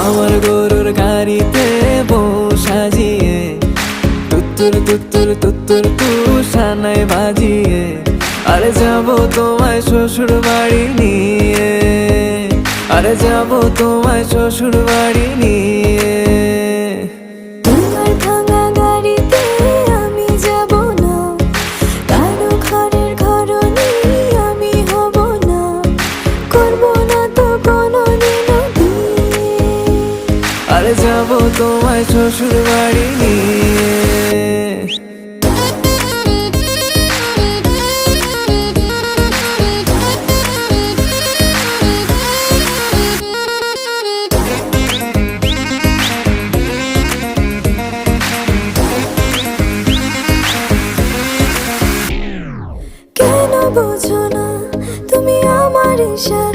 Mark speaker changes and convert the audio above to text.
Speaker 1: আমার গরুর গাড়িতে বউ সাজিয়ে তুত্তুর তুত্তুর তুত্তুর তুষানায় বাজিয়ে আরে যাবো তোমায় শ্বশুর বাড়ি নিয়ে, আরে যাবো তোমায় শ্বশুর বাড়ি নিয়ে।
Speaker 2: তোমার ভাঙা গাড়িতে আমি যাব না, কারো ঘরের ঘরনি আমি হব না, করব না তো কোনোদিনও বিয়ে।
Speaker 1: আরে যাবো তোমায় শ্বশুর বাড়ি নিয়ে।
Speaker 2: কেন বোঝো না তুমি আমার ইশারা?